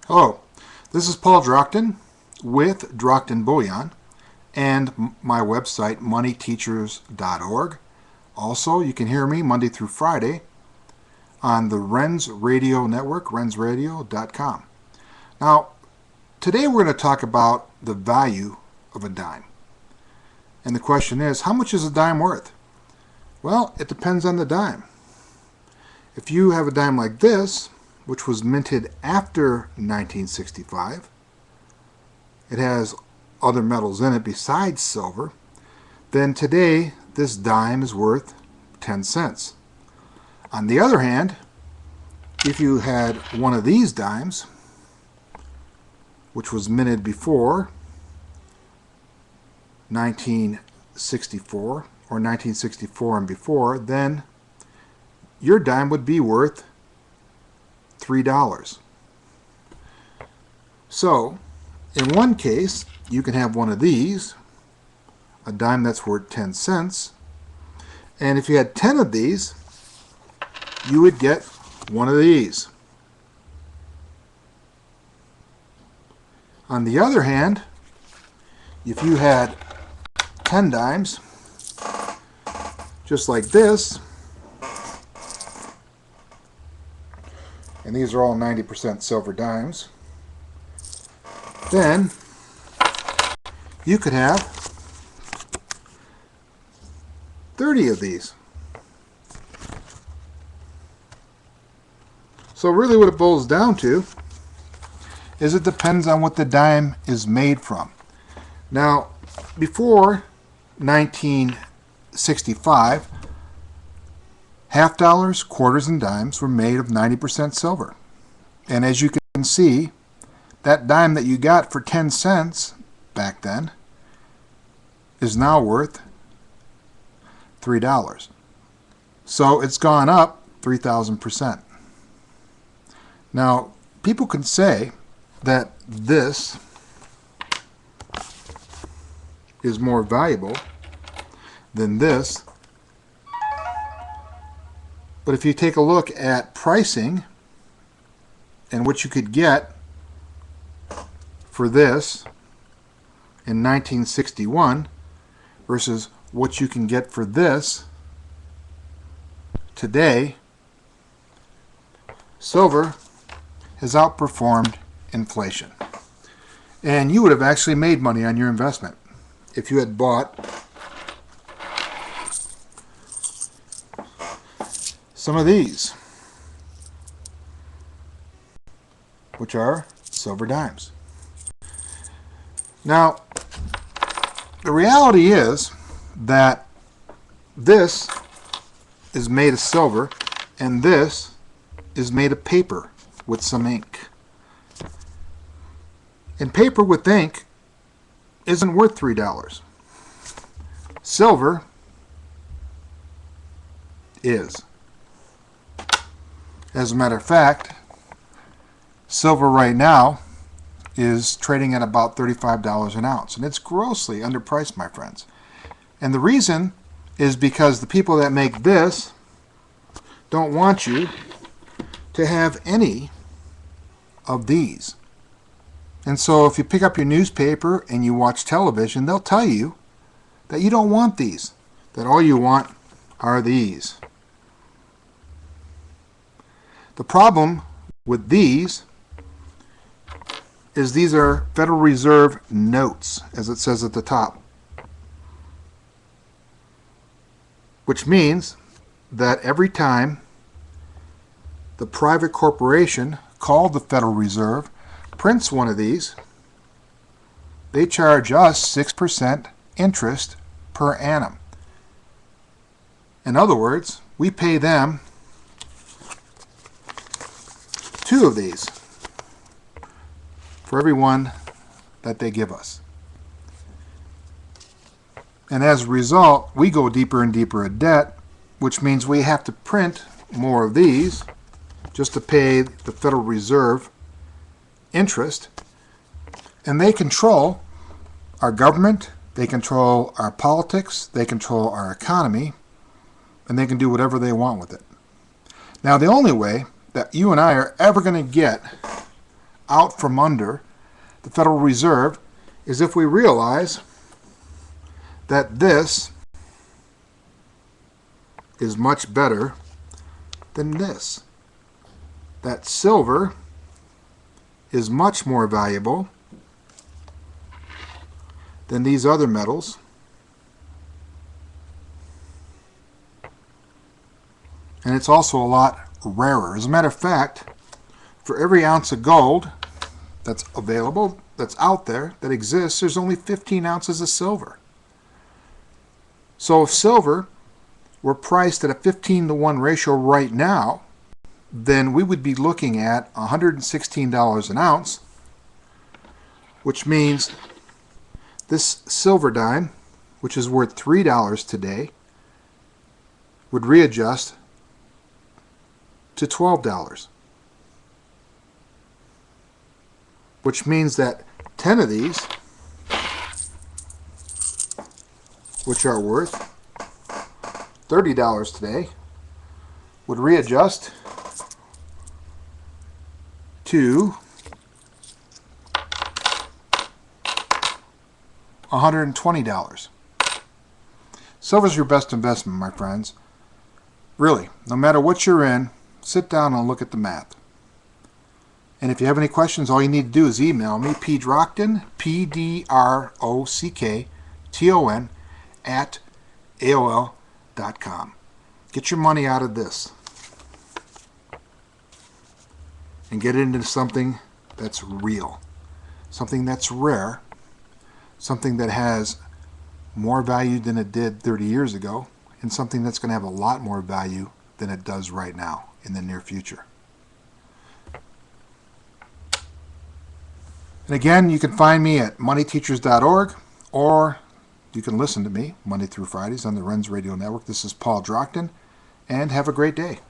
Hello, this is Paul Drockton with Drockton Bullion and my website moneyteachers.org. Also, you can hear me Monday through Friday on the Renz Radio Network, renzradio.com. Now, today we're going to talk about the value of a dime. And the question is, how much is a dime worth? Well, it depends on the dime. If you have a dime like this, which was minted after 1965, it has other metals in it besides silver, then today this dime is worth 10 cents. On the other hand, if you had one of these dimes, which was minted before 1964 or 1964 and before, then your dime would be worth $3. So, in one case, you can have one of these, a dime that's worth 10 cents, and if you had 10 of these, you would get one of these. On the other hand, if you had 10 dimes, just like this, and these are all 90% silver dimes, then you could have 30 of these. So really what it boils down to is it depends on what the dime is made from. Now, before 1965, half dollars, quarters, and dimes were made of 90% silver. And as you can see, that dime that you got for 10 cents back then is now worth $3. So it's gone up 3,000%. Now, people can say that this is more valuable than this, but if you take a look at pricing and what you could get for this in 1961 versus what you can get for this today, silver has outperformed inflation. And you would have actually made money on your investment if you had bought some of these, which are silver dimes. Now, the reality is that this is made of silver and this is made of paper with some ink. And paper with ink isn't worth $3. Silver is. As a matter of fact, silver right now is trading at about $35 an ounce, and it's grossly underpriced, my friends. And the reason is because the people that make this don't want you to have any of these. And so if you pick up your newspaper and you watch television, they'll tell you that you don't want these, that all you want are these. The problem with these is these are Federal Reserve notes, as it says at the top, which means that every time the private corporation called the Federal Reserve prints one of these, they charge us 6% interest per annum. In other words, we pay them 2 of these for every one that they give us. And as a result, we go deeper and deeper in debt, which means we have to print more of these just to pay the Federal Reserve interest. And they control our government, they control our politics, they control our economy, and they can do whatever they want with it. Now, the only way that you and I are ever going to get out from under the Federal Reserve is if we realize that this is much better than this. That silver is much more valuable than these other metals. And it's also a lot rarer. As a matter of fact, for every ounce of gold that's available, that's out there, that exists, there's only 15 ounces of silver. So if silver were priced at a 15-to-1 ratio right now, then we would be looking at $116 an ounce, which means this silver dime, which is worth $3 today, would readjust to $12, which means that 10 of these, which are worth $30 today, would readjust to $120. Silver's your best investment, my friends. Really, no matter what you're in, sit down and look at the math. And if you have any questions, all you need to do is email me, pdrockton, PDROCKTON, at AOL.com. Get your money out of this and get it into something that's real, something that's rare, something that has more value than it did 30 years ago, and something that's going to have a lot more value than it does right now in the near future. And again, you can find me at moneyteachers.org, or you can listen to me Monday through Fridays on the Renz Radio Network. This is Paul Drockton, and have a great day.